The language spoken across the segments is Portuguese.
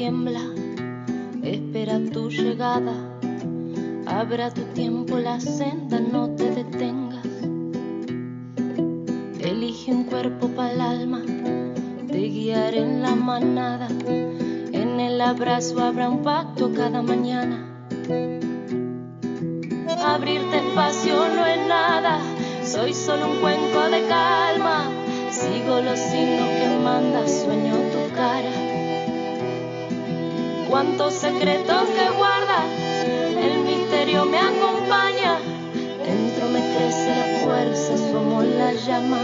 tiembla, espera tu llegada. Abra tu tiempo la senda, no te detengas. Elige un cuerpo para el alma, te guiaré en la manada. En el abrazo habrá un pacto cada mañana. Abrirte espacio no es nada, soy solo un cuenco de calma. Sigo los signos que manda, sueño tu cara. Cuántos secretos que guarda, el misterio me acompaña. Dentro me crece la fuerza, somos la llama.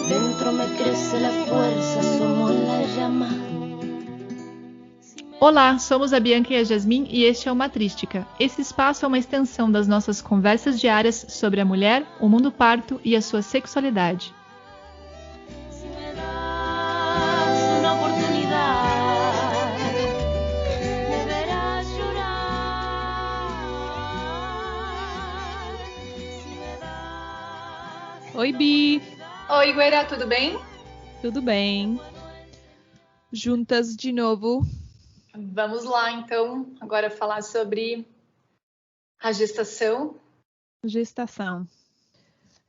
Dentro me crece la fuerza, somos la llama. Olá, somos a Bianca e a Jasmin e este é o Matrística. Esse espaço é uma extensão das nossas conversas diárias sobre a mulher, o mundo parto e a sua sexualidade. Oi, Bi! Oi, Guerá, tudo bem? Tudo bem. Juntas de novo. Vamos lá, então, agora falar sobre a gestação. Gestação.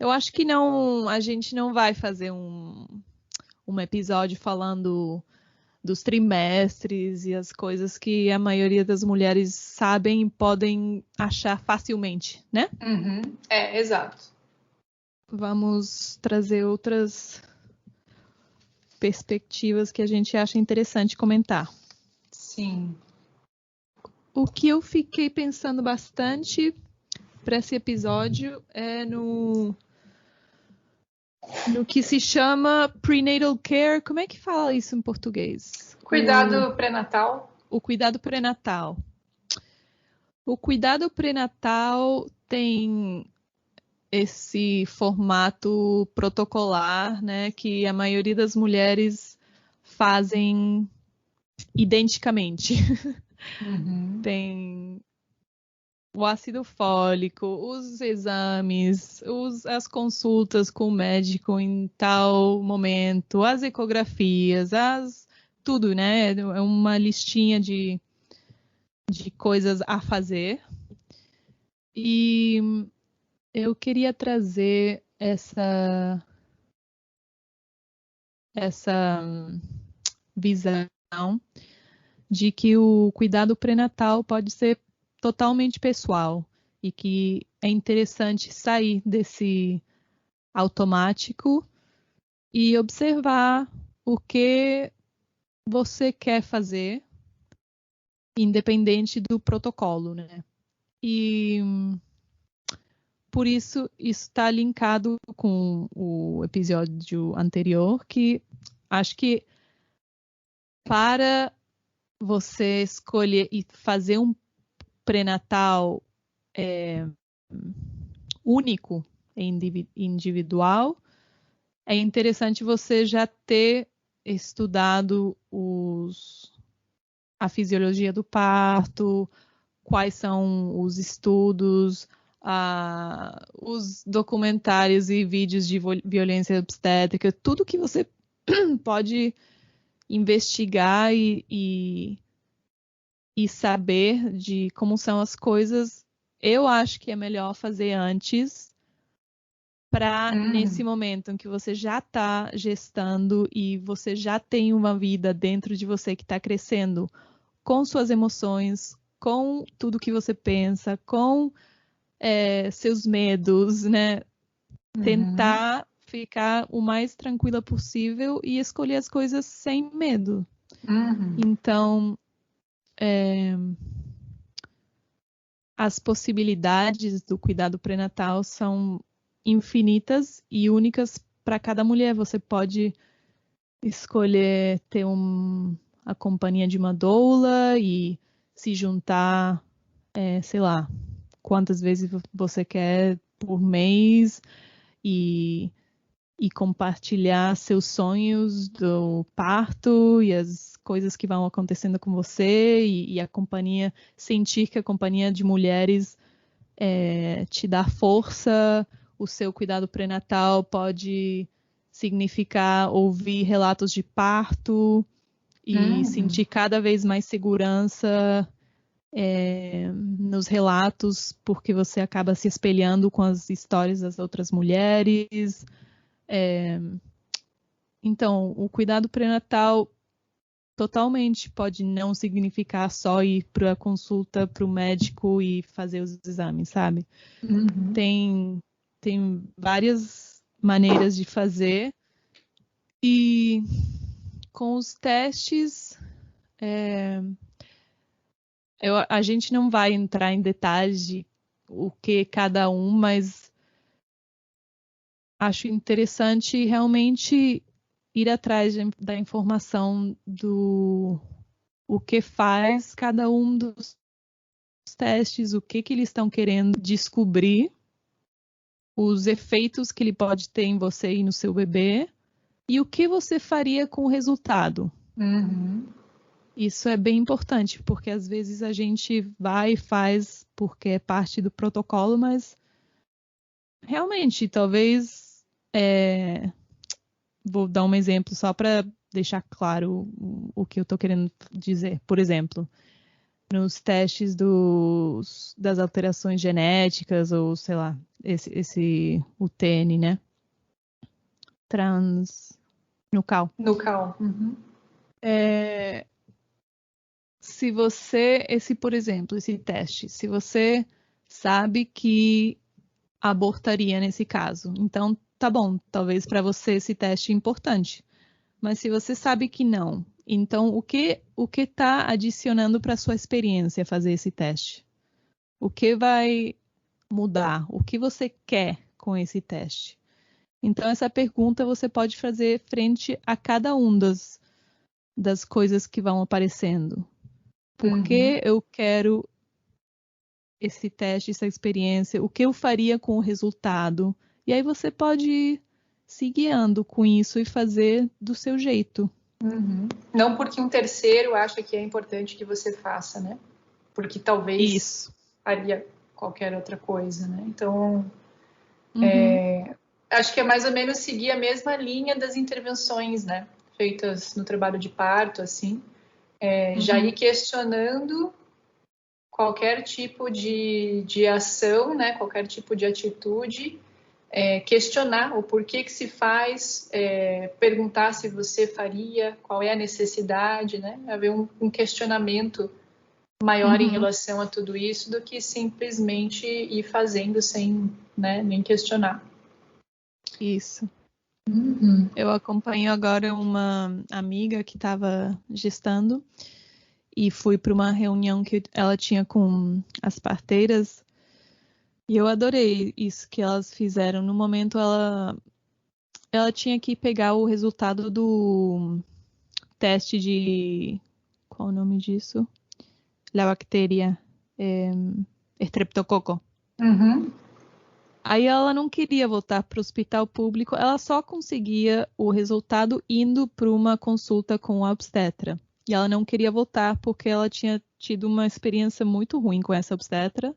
Eu acho que não, a gente não vai fazer um episódio falando dos trimestres e as coisas que a maioria das mulheres sabem e podem achar facilmente, né? Uhum. Exato. Vamos trazer outras perspectivas que a gente acha interessante comentar. Sim. O que eu fiquei pensando bastante para esse episódio é no que se chama prenatal care. Como é que fala isso em português? Cuidado pré-natal. O cuidado pré-natal. O cuidado pré-natal tem esse formato protocolar, né, que a maioria das mulheres fazem identicamente. Uhum. Tem o ácido fólico, os exames, as consultas com o médico em tal momento, as ecografias, tudo, né? É uma listinha de coisas a fazer. E eu queria trazer essa visão de que o cuidado pré-natal pode ser totalmente pessoal e que é interessante sair desse automático e observar o que você quer fazer, independente do protocolo, né? E por isso está linkado com o episódio anterior, que acho que para você escolher e fazer um pré-natal único, individual, é interessante você já ter estudado a fisiologia do parto, quais são os estudos, os documentários e vídeos de violência obstétrica, tudo que você pode investigar e saber de como são as coisas, eu acho que é melhor fazer antes, para nesse momento em que você já está gestando e você já tem uma vida dentro de você que está crescendo, com suas emoções, com tudo que você pensa, com seus medos, né? Tentar ficar o mais tranquila possível e escolher as coisas sem medo. Então, as possibilidades do cuidado pré-natal são infinitas e únicas para cada mulher. Você pode escolher ter a companhia de uma doula e se juntar, sei lá, quantas vezes você quer por mês e compartilhar seus sonhos do parto e as coisas que vão acontecendo com você e a companhia, sentir que a companhia de mulheres te dá força. O seu cuidado pré-natal pode significar ouvir relatos de parto e sentir cada vez mais segurança nos relatos, porque você acaba se espelhando com as histórias das outras mulheres. Então, o cuidado pré-natal totalmente pode não significar só ir para a consulta para o médico e fazer os exames, sabe? Tem várias maneiras de fazer, e com os testes a gente não vai entrar em detalhes de o que cada um, mas acho interessante realmente ir atrás da informação do o que faz cada um dos testes, o que eles estão querendo descobrir, os efeitos que ele pode ter em você e no seu bebê, e o que você faria com o resultado. Isso é bem importante, porque às vezes a gente vai e faz porque é parte do protocolo, mas realmente, talvez, vou dar um exemplo só para deixar claro o que eu estou querendo dizer. Por exemplo, nos testes das alterações genéticas, ou sei lá, o TN, né? Transnucal. Se você, por exemplo, esse teste, se você sabe que abortaria nesse caso, então tá bom, talvez para você esse teste é importante. Mas se você sabe que não, então o que está adicionando para sua experiência fazer esse teste? O que vai mudar? O que você quer com esse teste? Então essa pergunta você pode fazer frente a cada um das coisas que vão aparecendo. Por que eu quero esse teste, essa experiência? O que eu faria com o resultado? E aí você pode ir se guiando com isso e fazer do seu jeito. Não porque um terceiro acha que é importante que você faça, né? Porque talvez faria qualquer outra coisa, né? Então, acho que é mais ou menos seguir a mesma linha das intervenções, né? Feitas no trabalho de parto, assim. Já ir questionando qualquer tipo de ação, né? Qualquer tipo de atitude, questionar o porquê que se faz, perguntar se você faria, qual é a necessidade, né? Haver um questionamento maior em relação a tudo isso do que simplesmente ir fazendo sem, né, nem questionar. Isso. Eu acompanho agora uma amiga que estava gestando e fui para uma reunião que ela tinha com as parteiras, e eu adorei isso que elas fizeram. No momento ela tinha que pegar o resultado do teste de... Qual o nome disso? La bactéria Streptococo. Aí ela não queria voltar para o hospital público, ela só conseguia o resultado indo para uma consulta com a obstetra. E ela não queria voltar porque ela tinha tido uma experiência muito ruim com essa obstetra,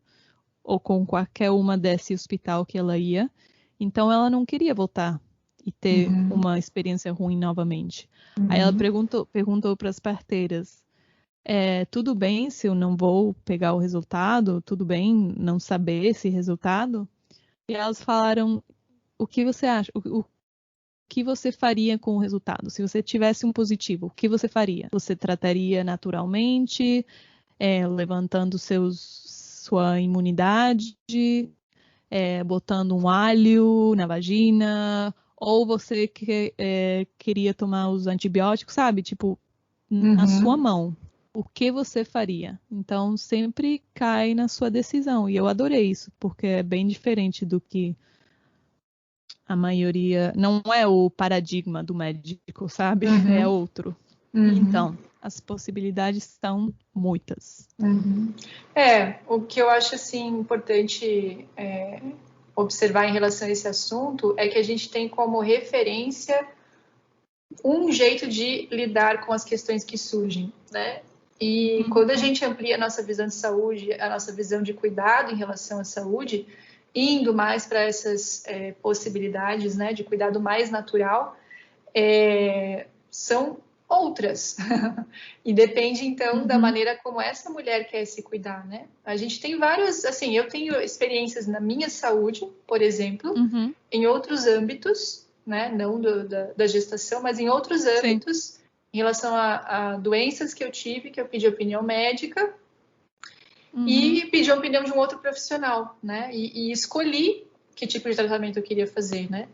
ou com qualquer uma desse hospital que ela ia. Então ela não queria voltar e ter uma experiência ruim novamente. Aí ela perguntou para as parteiras, tudo bem se eu não vou pegar o resultado? Tudo bem não saber esse resultado? E elas falaram, o que você acha? O que você faria com o resultado? Se você tivesse um positivo, o que você faria? Você trataria naturalmente, levantando sua imunidade, botando um alho na vagina, ou você queria tomar os antibióticos, sabe? Tipo, na sua mão. O que você faria? Então, sempre cai na sua decisão. E eu adorei isso, porque é bem diferente do que a maioria... Não é o paradigma do médico, sabe? É outro. Então, as possibilidades são muitas. O que eu acho, assim, importante observar em relação a esse assunto é que a gente tem como referência um jeito de lidar com as questões que surgem, né? E quando a gente amplia a nossa visão de saúde, a nossa visão de cuidado em relação à saúde, indo mais para essas possibilidades, né, de cuidado mais natural, são outras. E depende, então, da maneira como essa mulher quer se cuidar, né? A gente tem vários, assim, eu tenho experiências na minha saúde, por exemplo, em outros âmbitos, né? Não da gestação, mas em outros âmbitos, em relação a doenças que eu tive, que eu pedi opinião médica, e pedi a opinião de um outro profissional, né? E escolhi que tipo de tratamento eu queria fazer, né?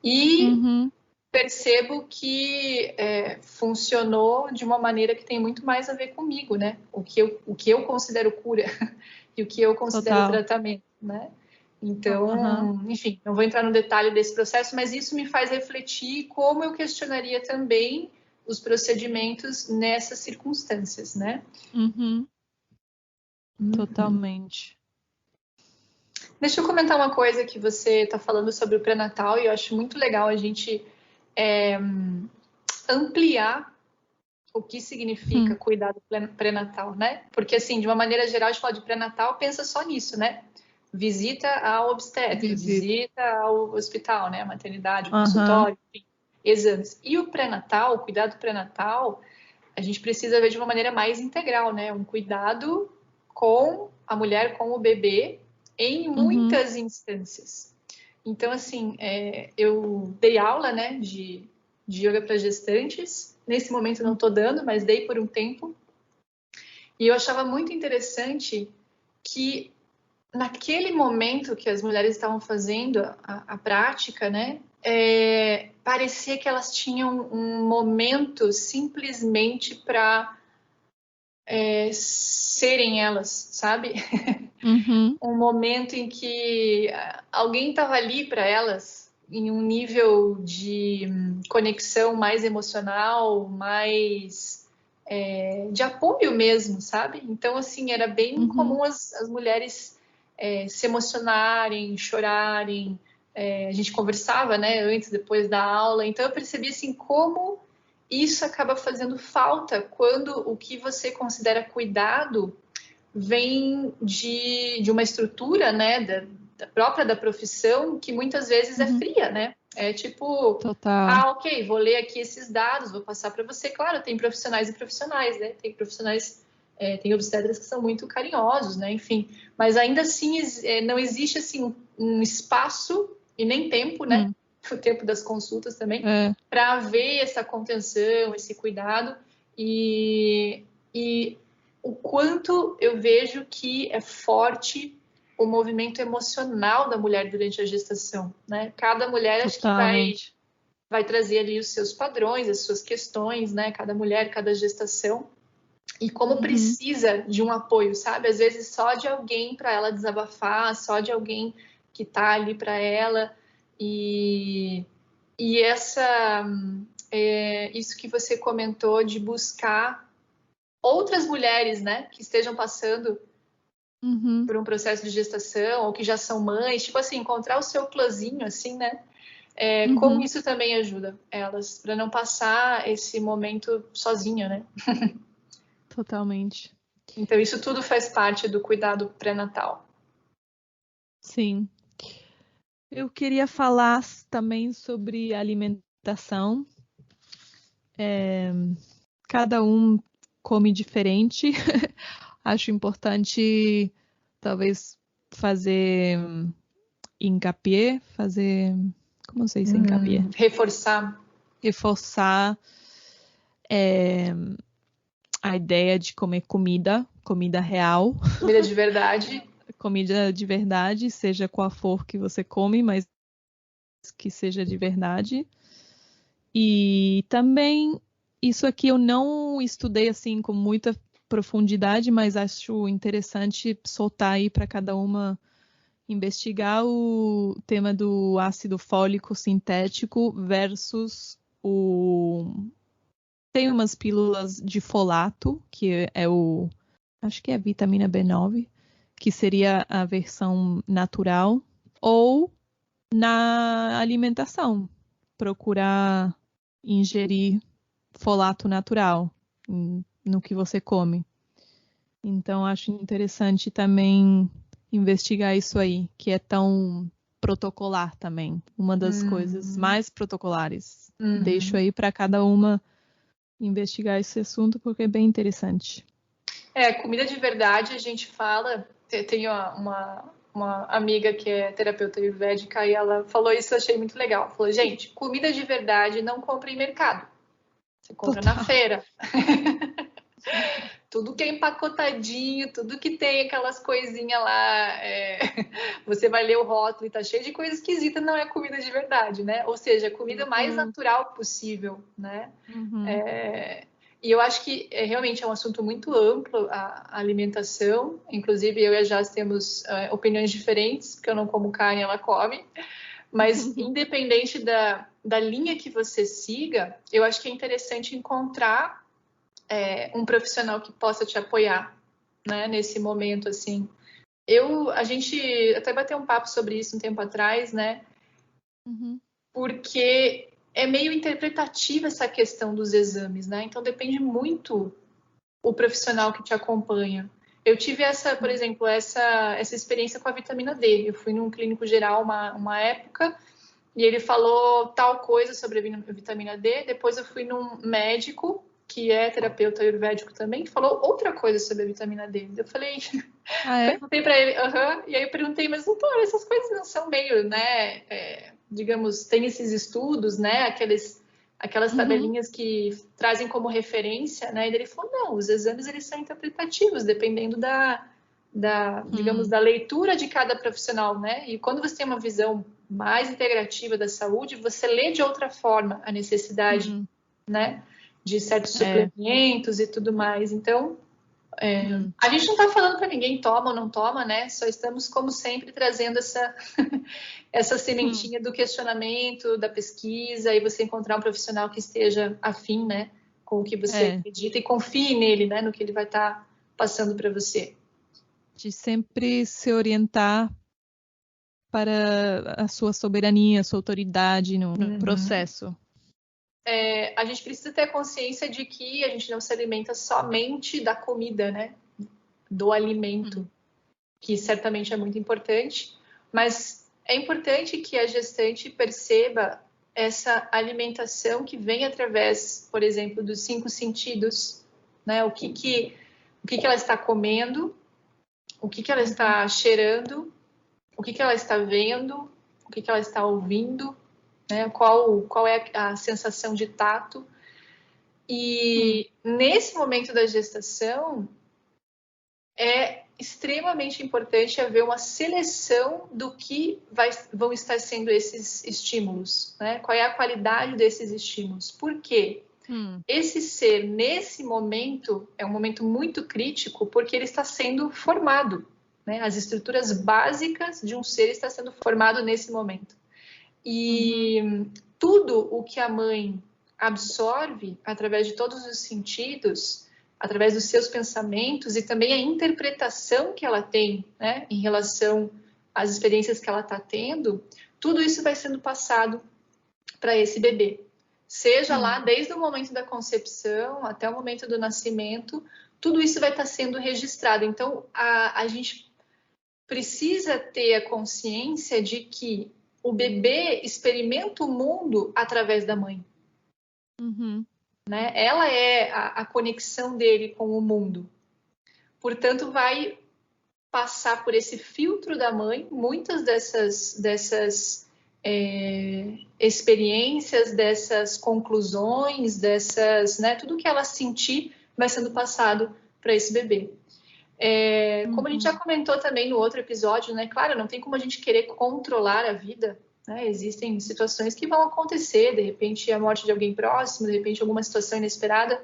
E percebo que funcionou de uma maneira que tem muito mais a ver comigo, né? O que eu considero cura e o que eu considero tratamento, né? Então, enfim, não vou entrar no detalhe desse processo, mas isso me faz refletir como eu questionaria também os procedimentos nessas circunstâncias, né? Totalmente. Deixa eu comentar uma coisa que você está falando sobre o pré-natal e eu acho muito legal a gente ampliar o que significa cuidado pré-natal, né? Porque, assim, de uma maneira geral, a gente fala de pré-natal, pensa só nisso, né? Visita ao obstetra, visita ao hospital, né? A maternidade, o consultório, enfim, exames. E o pré-natal, o cuidado pré-natal, a gente precisa ver de uma maneira mais integral, né? Um cuidado com a mulher, com o bebê, em muitas instâncias. Então, assim, eu dei aula, né, de yoga para gestantes. Nesse momento não estou dando, mas dei por um tempo. E eu achava muito interessante que naquele momento que as mulheres estavam fazendo a prática, né, parecia que elas tinham um momento simplesmente para serem elas, sabe? Um momento em que alguém estava ali para elas em um nível de conexão mais emocional, mais de apoio mesmo, sabe? Então, assim, era bem comum as mulheres se emocionarem, chorarem. A gente conversava, né, antes, depois da aula. Então, eu percebi, assim, como isso acaba fazendo falta quando o que você considera cuidado vem de uma estrutura, né, própria da profissão, que muitas vezes é fria, né? É tipo, ok, vou ler aqui esses dados, vou passar para você. Claro, tem profissionais e profissionais, né? Tem profissionais, tem obstetras que são muito carinhosos, né? Enfim, mas ainda assim não existe assim um espaço e nem tempo, né? O tempo das consultas também, para haver essa contenção, esse cuidado e o quanto eu vejo que é forte o movimento emocional da mulher durante a gestação, né? Cada mulher acho que vai trazer ali os seus padrões, as suas questões, né? Cada mulher, cada gestação. E como precisa de um apoio, sabe? Às vezes só de alguém para ela desabafar, só de alguém que tá ali para ela. E isso que você comentou de buscar outras mulheres, né, que estejam passando por um processo de gestação ou que já são mães, tipo assim, encontrar o seu clãzinho, assim, né? Como isso também ajuda elas para não passar esse momento sozinha, né? Totalmente. Então isso tudo faz parte do cuidado pré-natal. Sim. Eu queria falar também sobre alimentação. Cada um come diferente. Acho importante, talvez, fazer encapié, como se diz encapié? Reforçar a ideia de comer comida real. Comida de verdade. Comida de verdade, seja qual for que você come, mas que seja de verdade. E também, isso aqui eu não estudei assim com muita profundidade, mas acho interessante soltar aí para cada uma investigar o tema do ácido fólico sintético versus tem umas pílulas de folato, que acho que é a vitamina B9, que seria a versão natural, ou na alimentação, procurar ingerir folato natural no que você come. Então, acho interessante também investigar isso aí, que é tão protocolar também. Uma das coisas mais protocolares. Deixo aí para cada uma investigar esse assunto porque é bem interessante. Comida de verdade, a gente fala, tem uma amiga que é terapeuta ayurvédica e ela falou isso, eu achei muito legal. Falou, gente, comida de verdade não compra em mercado, você compra na feira. Tudo que é empacotadinho, tudo que tem aquelas coisinhas lá, você vai ler o rótulo e tá cheio de coisa esquisita, não é comida de verdade, né? Ou seja, a comida mais natural possível, né? E eu acho que realmente é um assunto muito amplo, a alimentação. Inclusive, eu e a Jaz temos opiniões diferentes, porque eu não como carne, ela come. Mas, independente da linha que você siga, eu acho que é interessante encontrar um profissional que possa te apoiar, né, nesse momento, assim. A gente até bateu um papo sobre isso um tempo atrás, né? Porque é meio interpretativa essa questão dos exames, né? Então depende muito o profissional que te acompanha. Eu tive por exemplo, essa experiência com a vitamina D. Eu fui num clínico geral uma época e ele falou tal coisa sobre a vitamina D. Depois eu fui num médico que é terapeuta ayurvédico também, que falou outra coisa sobre a vitamina D. Eu falei, perguntei para ele, e aí eu perguntei, mas doutor, essas coisas não são meio, né, digamos, tem esses estudos, né, aquelas tabelinhas que trazem como referência, né, e ele falou, não, os exames eles são interpretativos, dependendo digamos, da leitura de cada profissional, né, e quando você tem uma visão mais integrativa da saúde, você lê de outra forma a necessidade, né, de certos suplementos e tudo mais. Então, a gente não está falando para ninguém toma ou não toma, né? Só estamos, como sempre, trazendo essa sementinha do questionamento, da pesquisa, e você encontrar um profissional que esteja afim, né, com o que você acredita e confie nele, né, no que ele vai estar passando para você. De sempre se orientar para a sua soberania, a sua autoridade no processo. A gente precisa ter consciência de que a gente não se alimenta somente da comida, né? Do alimento, que certamente é muito importante, mas é importante que a gestante perceba essa alimentação que vem através, por exemplo, dos 5 sentidos, né? O que ela está comendo, o que ela está cheirando, o que ela está vendo, o que ela está ouvindo, né? Qual é a sensação de tato. E nesse momento da gestação é extremamente importante haver uma seleção do que vão estar sendo esses estímulos, né? Qual é a qualidade desses estímulos? Por quê? Esse ser, nesse momento, é um momento muito crítico porque ele está sendo formado, né? As estruturas básicas de um ser está sendo formado nesse momento. E tudo o que a mãe absorve através de todos os sentidos, através dos seus pensamentos e também a interpretação que ela tem, né, em relação às experiências que ela está tendo, tudo isso vai sendo passado para esse bebê. Seja lá desde o momento da concepção até o momento do nascimento, tudo isso vai estar sendo registrado. Então, a gente precisa ter a consciência de que o bebê experimenta o mundo através da mãe. Né? Ela é a conexão dele com o mundo. Portanto, vai passar por esse filtro da mãe, muitas dessas experiências, dessas conclusões, né, tudo que ela sentir vai sendo passado para esse bebê. Como a gente já comentou também no outro episódio, né? Claro, não tem como a gente querer controlar a vida, né? Existem situações que vão acontecer, de repente a morte de alguém próximo, de repente alguma situação inesperada,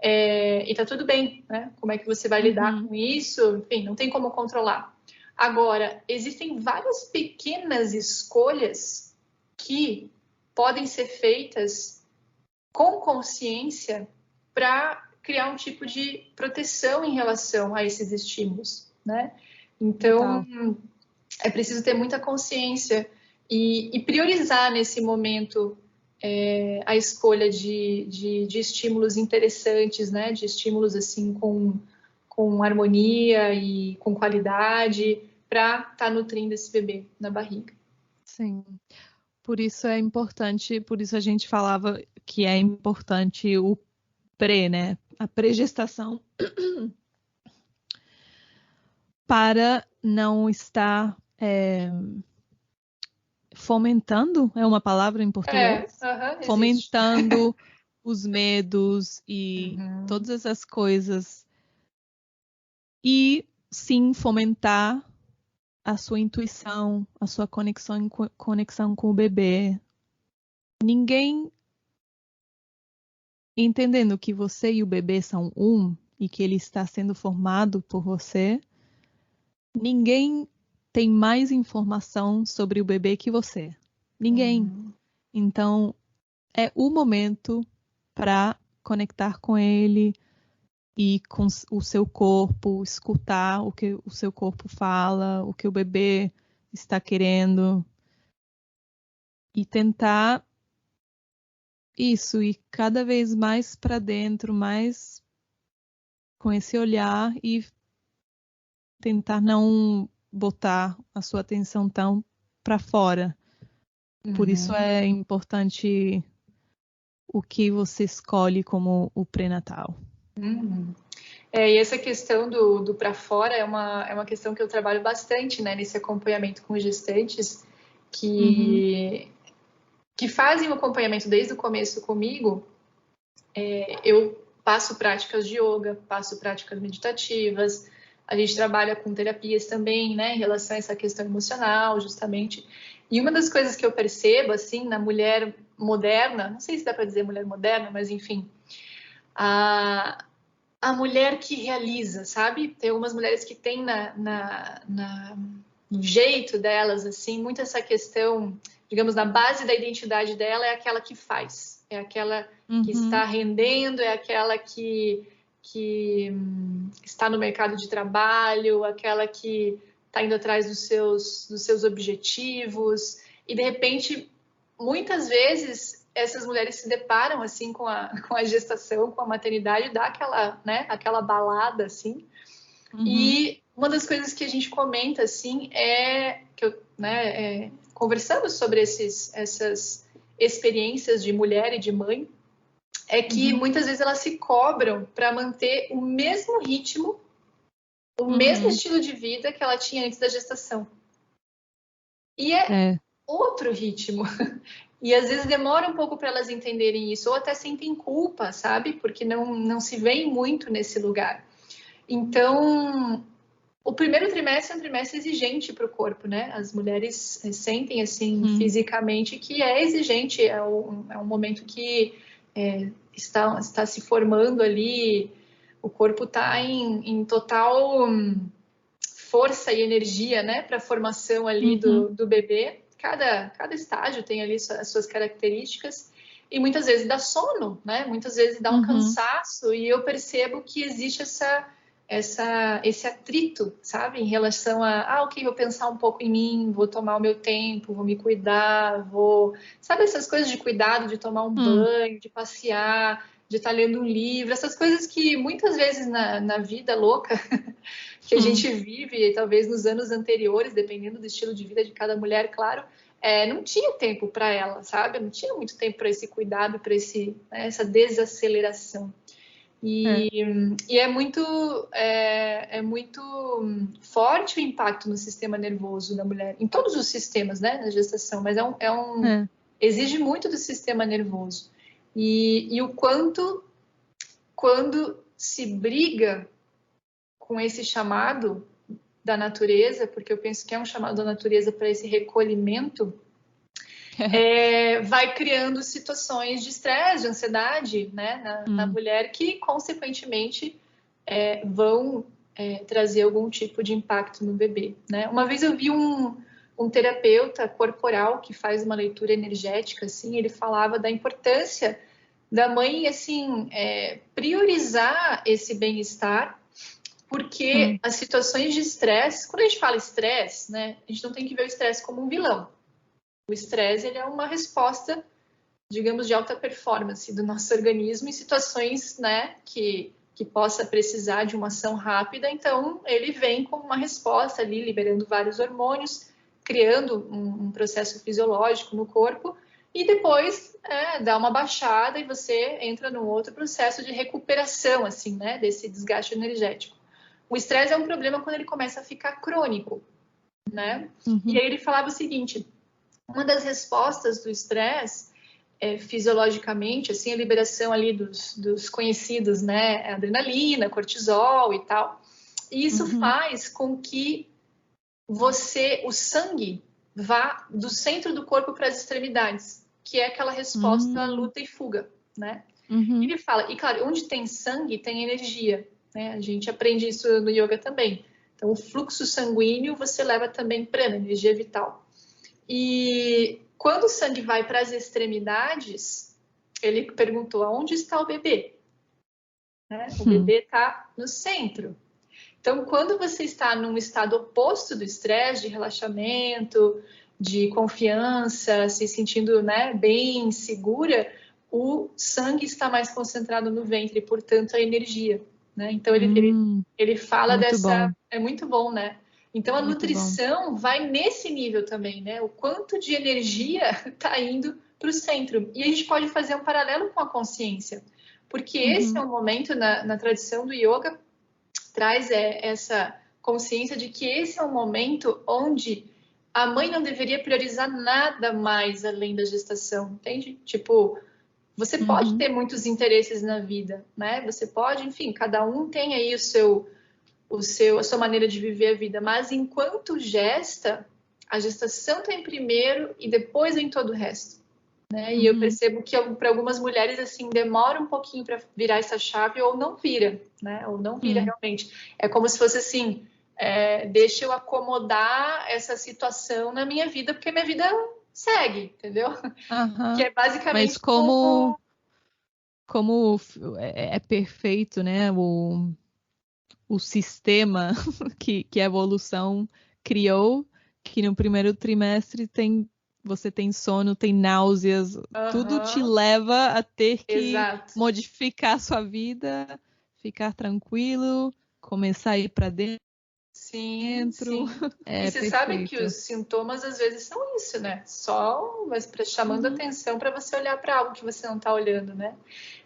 e tá tudo bem, né? Como é que você vai lidar com isso? Enfim, não tem como controlar. Agora, existem várias pequenas escolhas que podem ser feitas com consciência para criar um tipo de proteção em relação a esses estímulos, né? Então, é preciso ter muita consciência e priorizar nesse momento a escolha de estímulos interessantes, né? De estímulos assim com harmonia e com qualidade para estar nutrindo esse bebê na barriga. Sim. Por isso é importante, por isso a gente falava que é importante o pré, né? A pré-gestação, para não estar fomentando, é uma palavra em português? Existe. Fomentando os medos e todas essas coisas. E sim fomentar a sua intuição, a sua conexão com o bebê. Ninguém entendendo que você e o bebê são um e que ele está sendo formado por você, ninguém tem mais informação sobre o bebê que você. Ninguém. Então, é o momento para conectar com ele e com o seu corpo, escutar o que o seu corpo fala, o que o bebê está querendo e tentar isso, ir cada vez mais para dentro, mais com esse olhar e tentar não botar a sua atenção tão para fora. Por isso é importante o que você escolhe como o pré-natal. E essa questão do para fora é uma questão que eu trabalho bastante, né, nesse acompanhamento com gestantes que fazem o acompanhamento desde o começo comigo. Eu passo práticas de yoga, passo práticas meditativas, a gente trabalha com terapias também, né, em relação a essa questão emocional, justamente. E uma das coisas que eu percebo, assim, na mulher moderna, não sei se dá para dizer mulher moderna, mas enfim, a mulher que realiza, sabe? Tem algumas mulheres que têm no jeito delas, assim, muito essa questão, digamos, na base da identidade dela é aquela que faz, é aquela que está rendendo, é aquela que está no mercado de trabalho, aquela que está indo atrás dos seus objetivos, e de repente, muitas vezes, essas mulheres se deparam assim com a gestação, com a maternidade, dá aquela balada assim. E uma das coisas que a gente comenta assim é que conversamos sobre essas experiências de mulher e de mãe, é que muitas vezes elas se cobram para manter o mesmo ritmo, o mesmo estilo de vida que ela tinha antes da gestação. E é outro ritmo. E às vezes demora um pouco para elas entenderem isso, ou até sentem culpa, sabe? Porque não se veem muito nesse lugar. Então, o primeiro trimestre é um trimestre exigente para o corpo, né? As mulheres sentem, assim, fisicamente que é exigente, é um momento que está se formando ali, o corpo está em total força e energia, né? Para a formação ali do bebê. Cada estágio tem ali as suas características e muitas vezes dá sono, né? Muitas vezes dá um cansaço e eu percebo que existe esse atrito, sabe? Em relação ok, vou pensar um pouco em mim, vou tomar o meu tempo, vou me cuidar, sabe essas coisas de cuidado, de tomar um banho, de passear, de estar lendo um livro, essas coisas que muitas vezes na vida louca que a gente vive, talvez nos anos anteriores, dependendo do estilo de vida de cada mulher, claro, não tinha tempo para ela, sabe? Não tinha muito tempo para esse cuidado, para essa desaceleração. E é muito forte o impacto no sistema nervoso da mulher, em todos os sistemas, né, na gestação, mas exige muito do sistema nervoso. E o quanto, quando se briga com esse chamado da natureza, porque eu penso que é um chamado da natureza para esse recolhimento, vai criando situações de estresse, de ansiedade, né, na mulher, que consequentemente vão trazer algum tipo de impacto no bebê, né? Uma vez eu vi um terapeuta corporal que faz uma leitura energética, assim, ele falava da importância da mãe, assim, priorizar esse bem-estar, porque as situações de estresse, quando a gente fala estresse, né, a gente não tem que ver o estresse como um vilão. O estresse, ele é uma resposta, digamos, de alta performance do nosso organismo em situações, né, que possa precisar de uma ação rápida. Então, ele vem com uma resposta ali, liberando vários hormônios, criando um processo fisiológico no corpo e depois dá uma baixada e você entra num outro processo de recuperação, assim, né, desse desgaste energético. O estresse é um problema quando ele começa a ficar crônico, né? E aí ele falava o seguinte, uma das respostas do estresse fisiologicamente, assim, a liberação ali dos conhecidos, né, adrenalina, cortisol e tal, e isso faz com que o sangue vá do centro do corpo para as extremidades, que é aquela resposta à luta e fuga, né? Ele fala, e claro, onde tem sangue, tem energia, né? A gente aprende isso no yoga também. Então, o fluxo sanguíneo você leva também prana, energia vital. E quando o sangue vai para as extremidades, ele perguntou, aonde está o bebê? Né? O bebê está no centro. Então, quando você está num estado oposto do estresse, de relaxamento, de confiança, se sentindo, né, bem segura, o sangue está mais concentrado no ventre, portanto, a energia. Né? Então, ele fala dessa... Bom. É muito bom, né? Então, a nutrição vai nesse nível também, né? O quanto de energia está indo para o centro. E a gente pode fazer um paralelo com a consciência, porque esse é um momento na tradição do yoga, traz essa consciência de que esse é um momento onde a mãe não deveria priorizar nada mais além da gestação, entende? Tipo, você pode ter muitos interesses na vida, né? Você pode, enfim, cada um tem aí a sua maneira de viver a vida, mas enquanto gesta, a gestação está em primeiro e depois vem todo o resto. Né? E eu percebo que para algumas mulheres assim demora um pouquinho para virar essa chave ou não vira, né? Ou não vira realmente. É como se fosse assim, deixa eu acomodar essa situação na minha vida porque minha vida segue, entendeu? Que é basicamente mas como é perfeito, né? O sistema que a evolução criou, que no primeiro trimestre você tem sono, tem náuseas, tudo te leva a ter que modificar sua vida, ficar tranquilo, começar a ir para dentro. Sim. E você sabe que os sintomas às vezes são isso, né? Só chamando atenção para você olhar para algo que você não está olhando, né?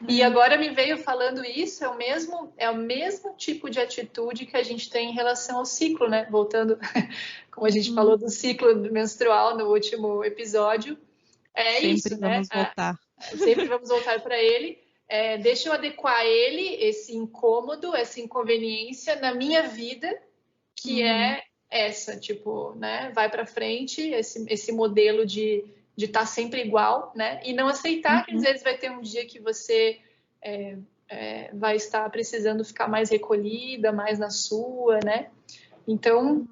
E agora me veio falando isso, é o mesmo tipo de atitude que a gente tem em relação ao ciclo, né? Voltando, como a gente falou do ciclo menstrual no último episódio, Sempre vamos voltar. Sempre vamos voltar para ele. Deixa eu adequar ele, esse incômodo, essa inconveniência na minha vida, que é essa, tipo, né? Vai para frente, esse modelo de estar sempre igual, né? E não aceitar que às vezes vai ter um dia que você vai estar precisando ficar mais recolhida, mais na sua, né? Então,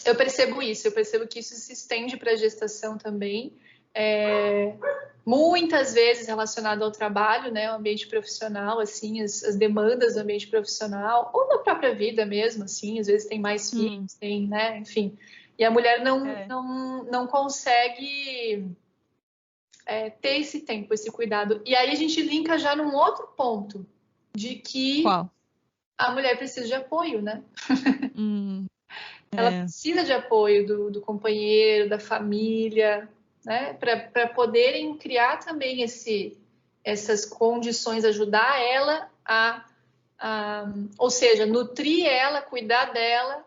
eu percebo que isso se estende para a gestação também. Muitas vezes relacionado ao trabalho, né, o ambiente profissional, assim, as demandas do ambiente profissional, ou na própria vida mesmo, assim, às vezes tem mais filhos, tem, né, enfim. E a mulher não consegue ter esse tempo, esse cuidado. E aí a gente linka já num outro ponto, de que a mulher precisa de apoio, né? Ela precisa de apoio do companheiro, da família, né? Para poderem criar também essas condições, ajudar ela ou seja, nutrir ela, cuidar dela,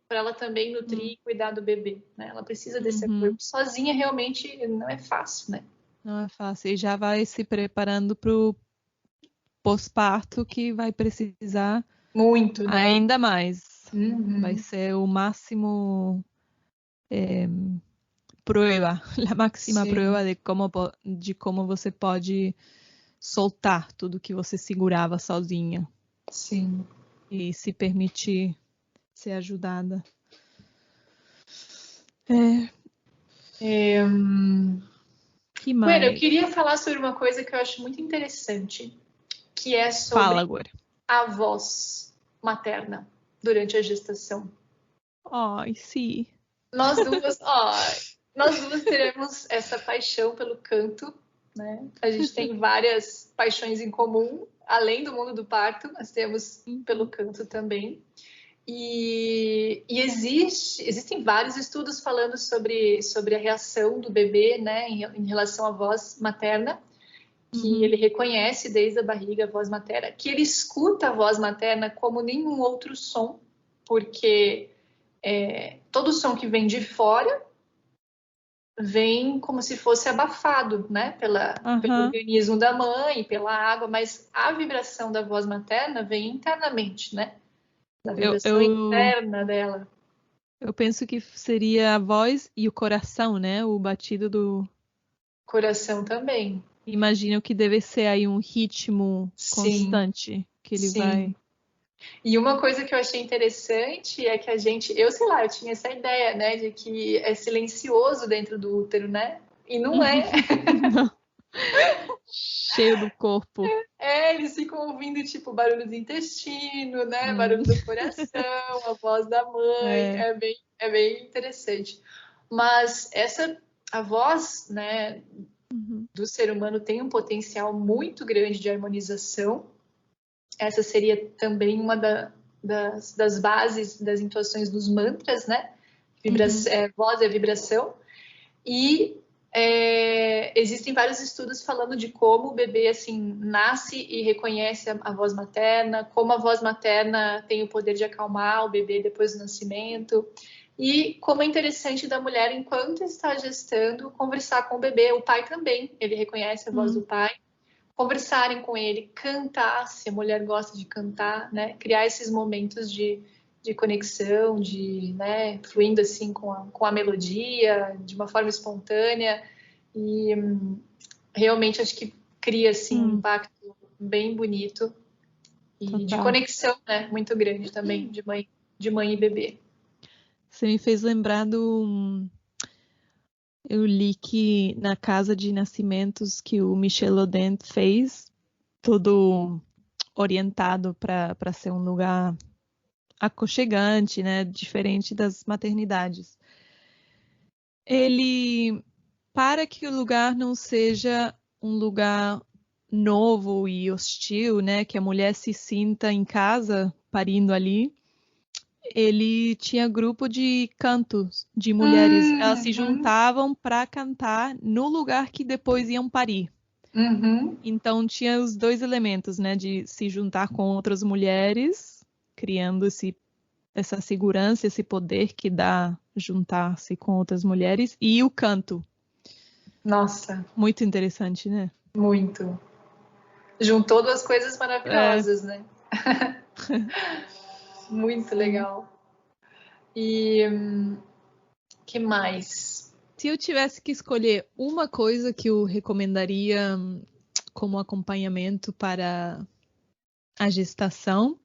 para ela também nutrir e cuidar do bebê, né? Ela precisa desse apoio. Sozinha realmente não é fácil, né? Não é fácil. E já vai se preparando para o pós-parto, que vai precisar muito, né? Ainda mais. Vai ser o máximo prueba, a máxima prueba de como você pode soltar tudo que você segurava sozinha. Sim. E se permitir ser ajudada. Que mais? Bueno, eu queria falar sobre uma coisa que eu acho muito interessante, que é sobre Fala agora. A voz materna durante a gestação. Ai, sim. Nós duas teremos essa paixão pelo canto, né? A gente tem várias paixões em comum, além do mundo do parto, nós temos pelo canto também. E existem vários estudos falando sobre a reação do bebê, né, em relação à voz materna, que ele reconhece desde a barriga a voz materna, que ele escuta a voz materna como nenhum outro som, porque todo som que vem de fora vem como se fosse abafado, né, pelo organismo da mãe, pela água, mas a vibração da voz materna vem internamente, né, da vibração interna dela. Eu penso que seria a voz e o coração, né, o batido do coração também. Imagino que deve ser aí um ritmo constante que ele vai. E uma coisa que eu achei interessante é que eu tinha essa ideia, né, de que é silencioso dentro do útero, né? E não é. Não. Cheio do corpo. Eles ficam ouvindo, tipo, barulho do intestino, né? Barulho do coração, a voz da mãe. É bem interessante. Mas a voz, né, do ser humano tem um potencial muito grande de harmonização. Essa seria também uma das bases das intuações dos mantras, né? Voz é vibração. E existem vários estudos falando de como o bebê assim nasce e reconhece a voz materna, como a voz materna tem o poder de acalmar o bebê depois do nascimento, e como é interessante da mulher, enquanto está gestando, conversar com o bebê. O pai também, ele reconhece a voz do pai. Conversarem com ele, cantar, se a mulher gosta de cantar, né? Criar esses momentos de conexão, né, fluindo assim com a melodia, de uma forma espontânea, e realmente acho que cria assim um impacto bem bonito e total. De conexão, né, muito grande também, de mãe e bebê. Você me fez lembrar eu li que na casa de nascimentos que o Michel Odent fez, todo orientado para ser um lugar aconchegante, né, diferente das maternidades. Ele, para que o lugar não seja um lugar novo e hostil, né, que a mulher se sinta em casa parindo ali, ele tinha grupo de cantos de mulheres. Elas se juntavam para cantar no lugar que depois iam parir. Então tinha os dois elementos, né, de se juntar com outras mulheres, criando essa segurança, esse poder que dá juntar-se com outras mulheres, e o canto. Nossa. Muito interessante, né? Muito. Juntou duas coisas maravilhosas, né? Muito legal. E que mais? Se eu tivesse que escolher uma coisa que eu recomendaria como acompanhamento para a gestação,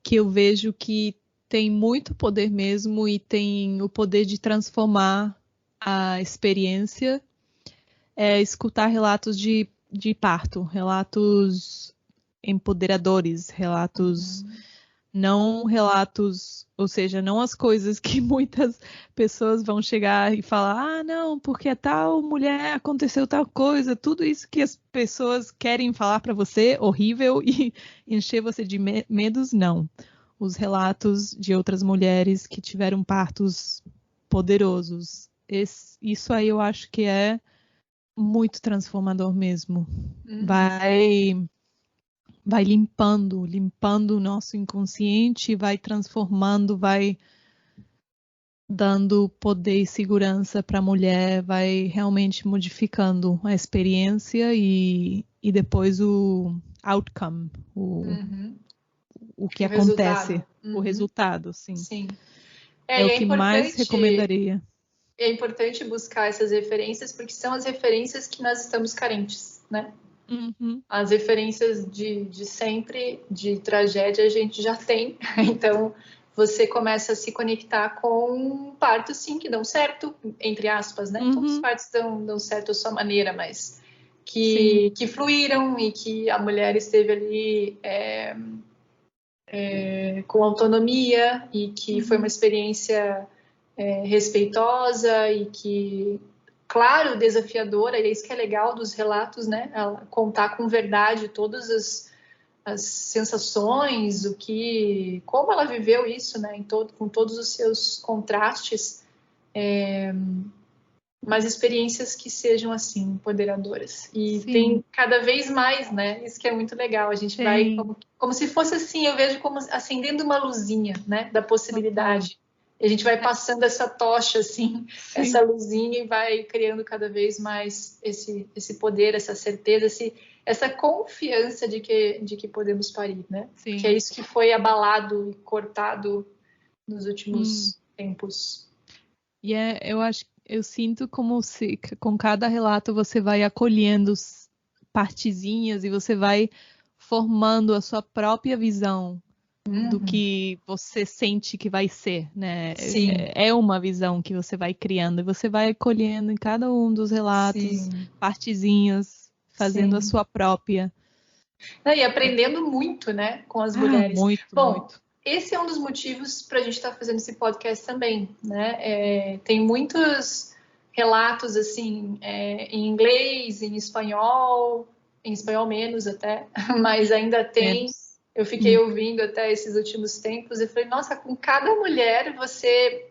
que eu vejo que tem muito poder mesmo e tem o poder de transformar a experiência, é escutar relatos de parto, relatos empoderadores, relatos, não relatos, ou seja, não as coisas que muitas pessoas vão chegar e falar, não, porque a tal mulher aconteceu tal coisa, tudo isso que as pessoas querem falar para você, horrível, e encher você de medos, não. Os relatos de outras mulheres que tiveram partos poderosos. Isso aí eu acho que é muito transformador mesmo. Vai limpando o nosso inconsciente, vai transformando, vai dando poder e segurança para a mulher, vai realmente modificando a experiência e depois o outcome, o que acontece, o resultado, sim. É o que mais recomendaria. É importante buscar essas referências, porque são as referências que nós estamos carentes, né? As referências de sempre, de tragédia, a gente já tem. Então, você começa a se conectar com partos, sim, que dão certo, entre aspas, né? Todos os partos dão certo à sua maneira, mas que fluíram e que a mulher esteve ali com autonomia e que foi uma experiência respeitosa e que, claro, desafiadora, e é isso que é legal dos relatos, né? Ela contar com verdade todas as sensações, como ela viveu isso, né, com todos os seus contrastes, mas experiências que sejam assim empoderadoras. E Sim. tem cada vez mais, né? Isso que é muito legal. A gente vai como se fosse assim, eu vejo como acendendo uma luzinha, né, da possibilidade. E a gente vai passando essa tocha assim, Sim. essa luzinha, e vai criando cada vez mais esse poder, essa certeza, essa confiança de que podemos parir, né? Sim. Que é isso que foi abalado e cortado nos últimos tempos. E eu sinto como se com cada relato você vai acolhendo partezinhas e você vai formando a sua própria visão do que você sente que vai ser, né? Sim. É uma visão que você vai criando e você vai acolhendo em cada um dos relatos, partezinhas, fazendo a sua própria. E aprendendo muito, né, com as mulheres. Muito, muito. Esse é um dos motivos para a gente estar fazendo esse podcast também, né? Tem muitos relatos assim em inglês, em espanhol menos até, mas ainda tem. Eu fiquei ouvindo até esses últimos tempos e falei, nossa, com cada mulher você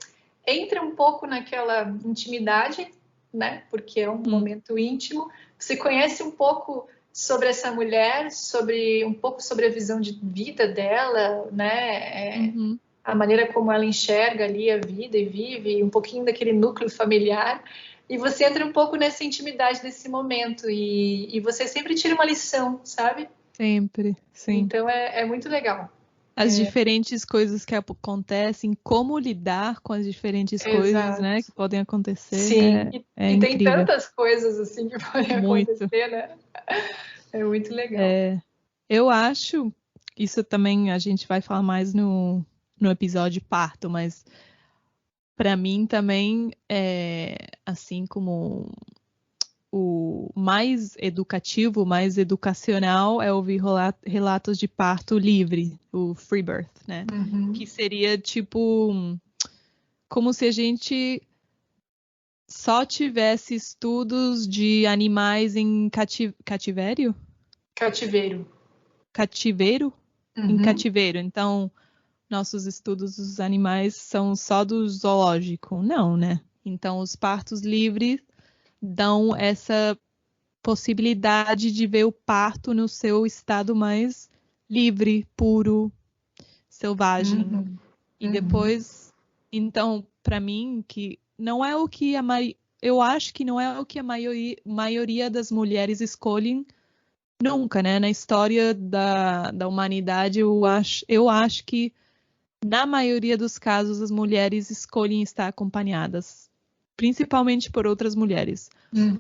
entra um pouco naquela intimidade, né? Porque é um momento íntimo. Você conhece um pouco sobre essa mulher, um pouco sobre a visão de vida dela, né? A maneira como ela enxerga ali a vida e vive, um pouquinho daquele núcleo familiar, e você entra um pouco nessa intimidade desse momento, e você sempre tira uma lição, sabe? Sempre, sim. Então é muito legal. As diferentes coisas que acontecem, como lidar com as diferentes coisas, né, que podem acontecer. Sim, é e incrível. tem tantas coisas assim que podem acontecer, né? É muito legal. Eu acho, isso também a gente vai falar mais no episódio parto, mas para mim também assim como o mais educativo, mais educacional é ouvir relatos de parto livre, o free birth, né? Que seria tipo como se a gente só tivesse estudos de animais em cativeiro? Cativeiro? Em cativeiro. Então, nossos estudos dos animais são só do zoológico. Não, né? Então, os partos livres dão essa possibilidade de ver o parto no seu estado mais livre, puro, selvagem. E depois, então, para mim, que não é o que eu acho que não é o que a maioria das mulheres escolhem nunca, né? Na história da humanidade, eu acho que na maioria dos casos as mulheres escolhem estar acompanhadas, principalmente por outras mulheres.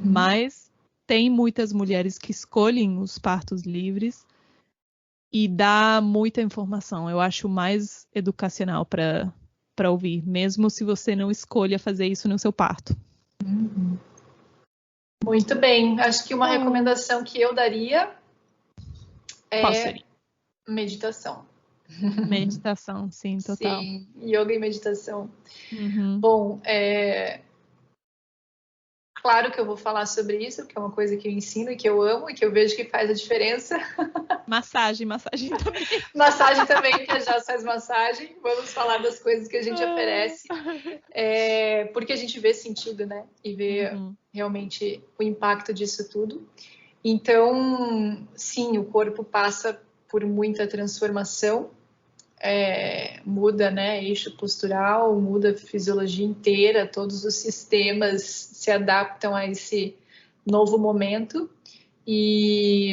Mas tem muitas mulheres que escolhem os partos livres e dá muita informação. Eu acho mais educacional para ouvir, mesmo se você não escolha fazer isso no seu parto. Muito bem. Acho que uma recomendação que eu daria Qual seria? Meditação. Meditação, sim, total. Sim, yoga e meditação. Bom, claro que eu vou falar sobre isso, que é uma coisa que eu ensino e que eu amo e que eu vejo que faz a diferença. Massagem também. Massagem também, que a Já faz massagem. Vamos falar das coisas que a gente oferece. Porque a gente vê sentido, né? E vê realmente o impacto disso tudo. Então, sim, o corpo passa por muita transformação. Muda, né, eixo postural, muda a fisiologia inteira, todos os sistemas se adaptam a esse novo momento, e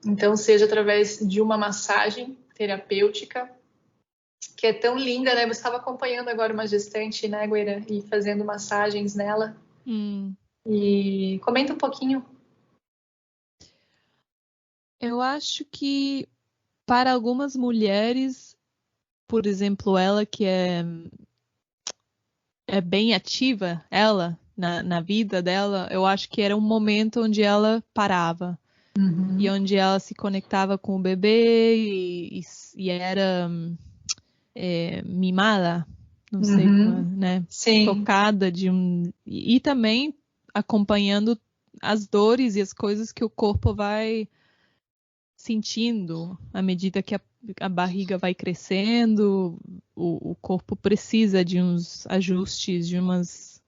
então seja através de uma massagem terapêutica, que é tão linda, né? Você estava acompanhando agora uma gestante, né, Gueira, e fazendo massagens nela. E comenta um pouquinho. Eu acho que para algumas mulheres, por exemplo, ela que é bem ativa, ela, na vida dela, eu acho que era um momento onde ela parava. E onde ela se conectava com o bebê e era mimada, não sei como, né? Sim. Tocada e também acompanhando as dores e as coisas que o corpo vai sentindo, à medida que a barriga vai crescendo, o corpo precisa de uns ajustes, de umas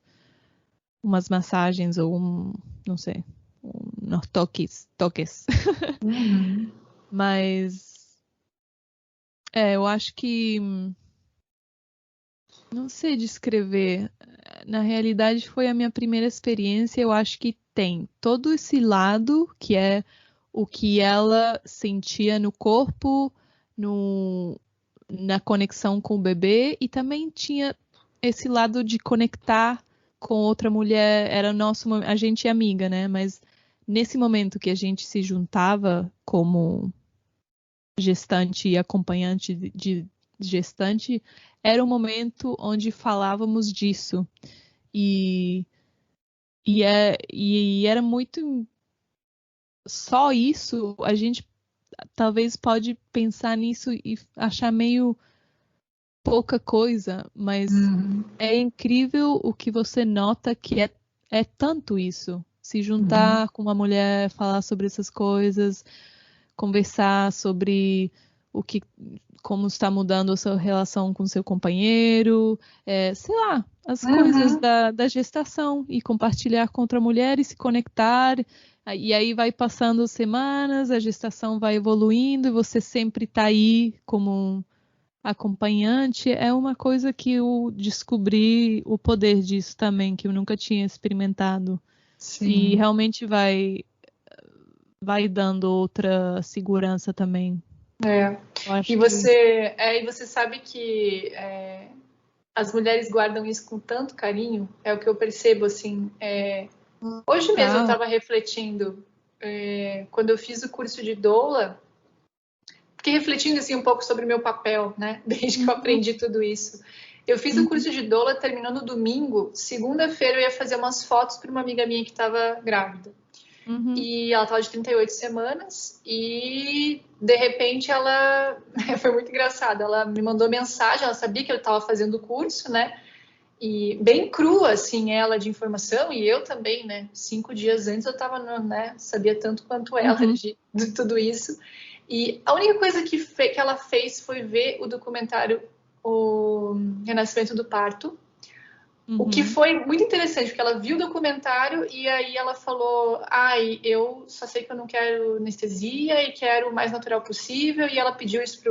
massagens ou não sei, uns toques. Uhum. Mas eu acho que não sei descrever. Na realidade, foi a minha primeira experiência. Eu acho que tem todo esse lado que é o que ela sentia no corpo, na conexão com o bebê, e também tinha esse lado de conectar com outra mulher. Era a gente é amiga, né? Mas nesse momento que a gente se juntava como gestante e acompanhante de gestante, era um momento onde falávamos disso. E era muito só isso, a gente talvez pode pensar nisso e achar meio pouca coisa, mas Uhum. é incrível o que você nota que é tanto isso. Se Uhum. juntar com uma mulher, falar sobre essas coisas, conversar sobre como está mudando a sua relação com seu companheiro, sei lá, as coisas Uhum. da gestação e compartilhar com outra mulher e se conectar. E aí vai passando semanas, a gestação vai evoluindo e você sempre está aí como um acompanhante. É uma coisa que eu descobri o poder disso também, que eu nunca tinha experimentado. E Sim. realmente vai dando outra segurança também. É. Eu E acho que você sabe que as mulheres guardam isso com tanto carinho, é o que eu percebo, assim. Hoje mesmo eu tá. estava refletindo, quando eu fiz o curso de doula, fiquei refletindo, assim, um pouco sobre o meu papel, né, desde que eu Uhum, aprendi tudo isso. Eu fiz o uhum, curso de doula, terminou no domingo, segunda-feira eu ia fazer umas fotos para uma amiga minha que estava grávida. uhum, E ela estava de 38 semanas e, de repente, ela... Foi muito engraçado. Ela me mandou mensagem, ela sabia que eu estava fazendo o curso, né? E bem crua, assim, ela de informação. E eu também, né? 5 dias antes eu estava, né? Sabia tanto quanto ela uhum, de tudo isso. E a única coisa que ela fez foi ver o documentário O Renascimento do Parto. O que uhum, foi muito interessante, porque ela viu o documentário e aí ela falou: ai, eu só sei que eu não quero anestesia e quero o mais natural possível. E ela pediu isso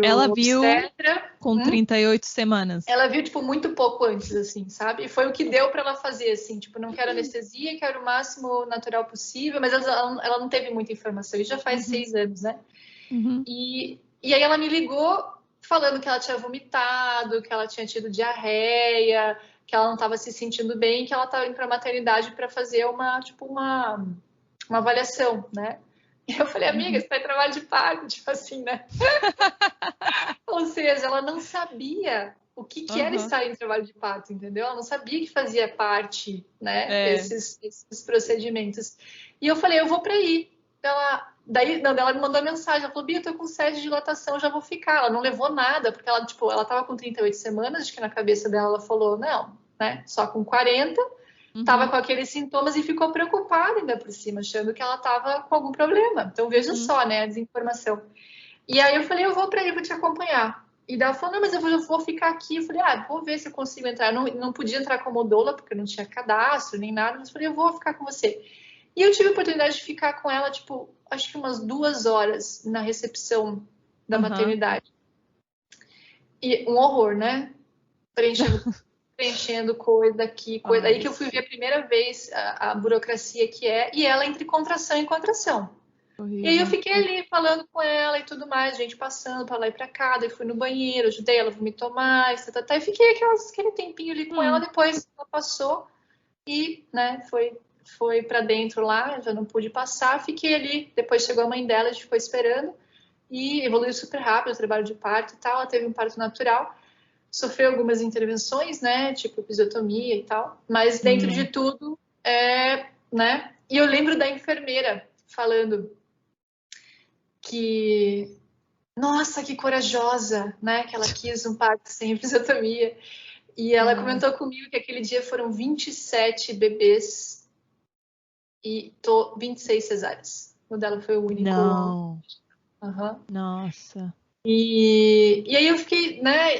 Ela pro viu obstetra. com 38 semanas. Ela viu, tipo, muito pouco antes, assim, sabe? E foi o que deu para ela fazer, assim, tipo, não quero anestesia, quero o máximo natural possível, mas ela não teve muita informação. Isso já faz Uhum, 6 anos, né? uhum, E aí ela me ligou falando que ela tinha vomitado, que ela tinha tido diarreia, que ela não estava se sentindo bem, que ela estava indo para a maternidade para fazer uma avaliação, né? E eu falei, amiga, uhum. você está em trabalho de parto, tipo assim, né? Ou seja, ela não sabia o que era Aham. estar em trabalho de parto, entendeu? Ela não sabia que fazia parte, né, É. esses procedimentos. E eu falei, eu vou para aí. Ela me mandou mensagem, ela falou, Bia, eu tô com 7 de dilatação, já vou ficar. Ela não levou nada, porque ela, tipo, ela tava com 38 semanas, acho que na cabeça dela ela falou, não, né, só com 40, tava Uhum, com aqueles sintomas e ficou preocupada ainda por cima, achando que ela tava com algum problema. Então, veja uhum, só, né, a desinformação. E aí eu falei, eu vou para aí, vou te acompanhar. E daí ela falou, não, mas eu vou ficar aqui. Eu falei, vou ver se eu consigo entrar. Eu não podia entrar como doula, porque eu não tinha cadastro nem nada, mas eu falei, eu vou ficar com você. E eu tive a oportunidade de ficar com ela, tipo, acho que umas 2 horas na recepção da aham. maternidade. E um horror, né? Preenchendo coisa aqui, coisa. Aí Ai, que eu fui ver a primeira vez a burocracia que é, e ela entre contração e contração. E aí eu horrível. fiquei ali falando com ela e tudo mais, gente passando para lá e para cá, daí fui no banheiro, ajudei ela a vomitar mais, e fiquei aquele tempinho ali com ela, Hum, depois ela passou e, né, foi para dentro lá, já não pude passar, fiquei ali, depois chegou a mãe dela, a gente ficou esperando e evoluiu super rápido o trabalho de parto e tal, ela teve um parto natural, sofreu algumas intervenções, né, tipo episiotomia e tal, mas dentro de hum. tudo, né, e eu lembro da enfermeira falando que, nossa, que corajosa, né? Que ela quis um parto sem episiotomia. E ela Ai, comentou comigo que aquele dia foram 27 bebês e 26 cesáreas. O dela foi o único. Não. Uhum. Nossa. E aí eu fiquei, né,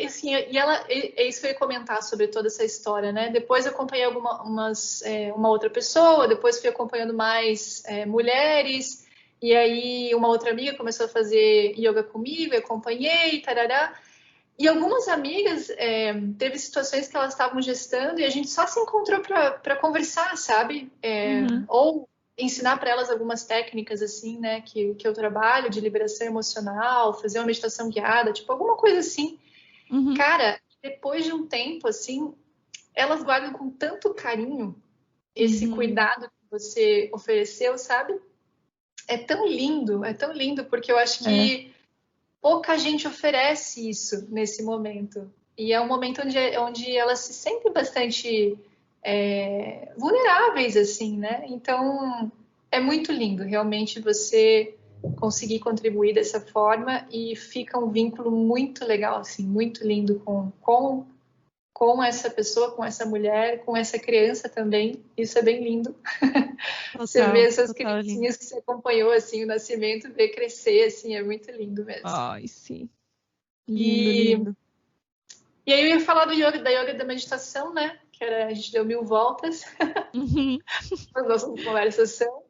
assim, e ela, é isso que eu ia comentar sobre toda essa história, né, depois eu acompanhei uma outra pessoa, depois fui acompanhando mais mulheres, e aí uma outra amiga começou a fazer yoga comigo, eu acompanhei, tarará, e algumas amigas, teve situações que elas estavam gestando e a gente só se encontrou para conversar, sabe, ou ensinar para elas algumas técnicas, assim, né, que eu trabalho, de liberação emocional, fazer uma meditação guiada, tipo, alguma coisa assim. Cara, depois de um tempo, assim, elas guardam com tanto carinho esse cuidado que você ofereceu, sabe? É tão lindo, porque eu acho que pouca gente oferece isso nesse momento. E é um momento onde elas se sentem bastante vulneráveis, assim, né? Então, é muito lindo, realmente, você conseguir contribuir dessa forma e fica um vínculo muito legal, assim, muito lindo com essa pessoa, com essa mulher, com essa criança também. Isso é bem lindo. Total, você vê essas total criancinhas lindo. que você acompanhou, assim, o nascimento, ver crescer, assim, é muito lindo mesmo. Ai, sim. Lindo, lindo. E aí eu ia falar da yoga da meditação, né? Que a gente deu 1000 voltas. As nossas conversas são.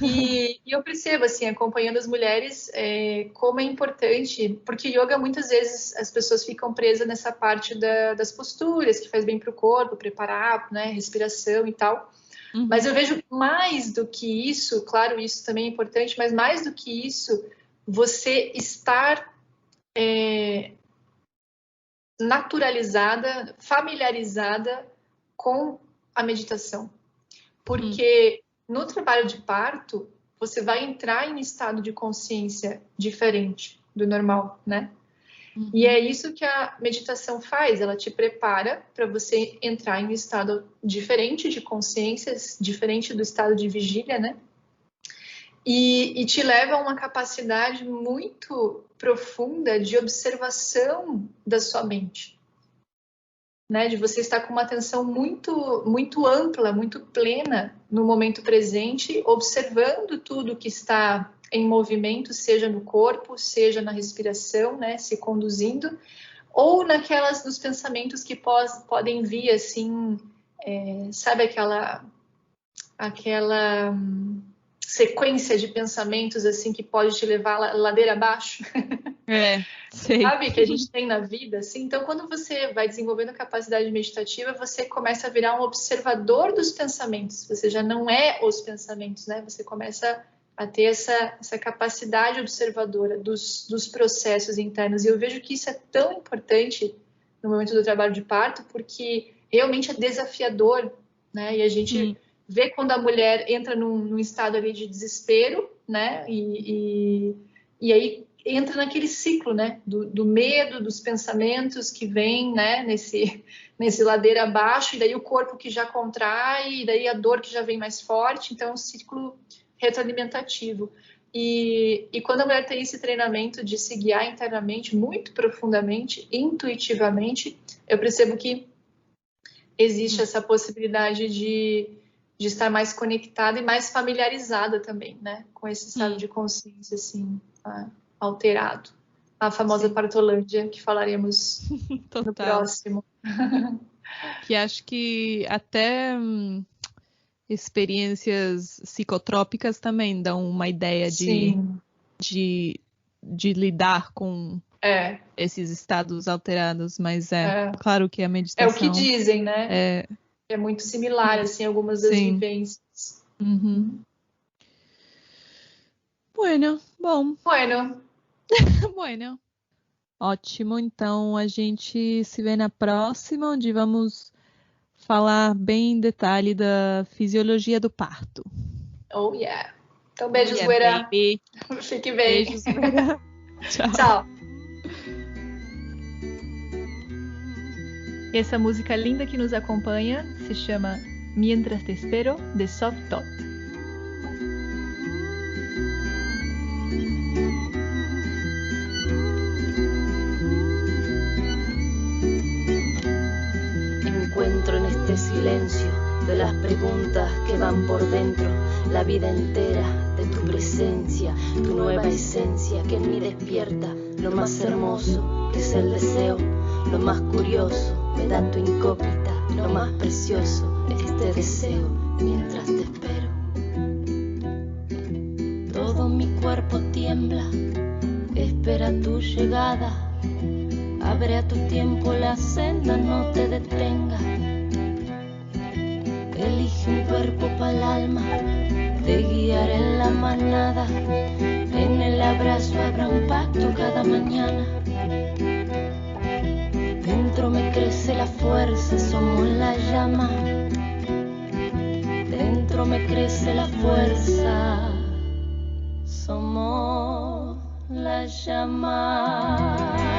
E eu percebo, assim, acompanhando as mulheres, como é importante, porque yoga muitas vezes as pessoas ficam presas nessa parte das posturas, que faz bem para o corpo, preparar, né, respiração e tal. Mas eu vejo mais do que isso, claro, isso também é importante, mas mais do que isso, você estar naturalizada, familiarizada com a meditação. Porque no trabalho de parto, você vai entrar em estado de consciência diferente do normal, né? E é isso que a meditação faz, ela te prepara para você entrar em um estado diferente de consciência, diferente do estado de vigília, né? E te leva a uma capacidade muito profunda de observação da sua mente. Né, de você estar com uma atenção muito, muito ampla, muito plena no momento presente, observando tudo que está em movimento, seja no corpo, seja na respiração, né, se conduzindo, ou nos pensamentos que podem vir assim, sabe aquela sequência de pensamentos assim que pode te levar a ladeira abaixo? Sei. Sabe, que a gente tem na vida, assim. Então, quando você vai desenvolvendo a capacidade meditativa, você começa a virar um observador dos pensamentos. Você já não é os pensamentos, né? Você começa a ter essa capacidade observadora dos processos internos. E eu vejo que isso é tão importante no momento do trabalho de parto, porque realmente é desafiador, né? E a gente vê quando a mulher entra num estado ali de desespero, né? E aí entra naquele ciclo, né, do medo, dos pensamentos que vem, né, nesse ladeira abaixo, e daí o corpo que já contrai, e daí a dor que já vem mais forte, então é um ciclo retroalimentativo. E quando a mulher tem esse treinamento de se guiar internamente, muito profundamente, intuitivamente, eu percebo que existe essa possibilidade de estar mais conectada e mais familiarizada também, né, com esse estado de consciência, assim, alterado. A famosa partolândia, que falaremos no próximo. Que acho que até experiências psicotrópicas também dão uma ideia de lidar com esses estados alterados, mas claro que a meditação... É o que dizem, né? É muito similar, assim, algumas das vivências. Bueno, bom. Bueno. Bueno. Ótimo, então a gente se vê na próxima, onde vamos falar bem em detalhe da fisiologia do parto. Oh, yeah. Então, beijos, Guera. Fique bem. Beijos, Guera. Tchau. Tchau. Essa música linda que nos acompanha se chama Mientras te espero, de Soft Thought. Encuentro en este silencio de las preguntas que van por dentro, la vida entera de tu presencia, tu nueva esencia que en mí despierta lo más hermoso que es el deseo, lo más curioso me da tu incógnita, lo más precioso este deseo mientras te espero. Todo mi cuerpo tiembla, espera tu llegada. Abre a tu tiempo la senda, no te detengas. Elige un cuerpo para el alma, te guiaré en la manada. En el abrazo habrá un pacto cada mañana. Dentro me crece la fuerza, somos la llama. Dentro me crece la fuerza, somos la llama.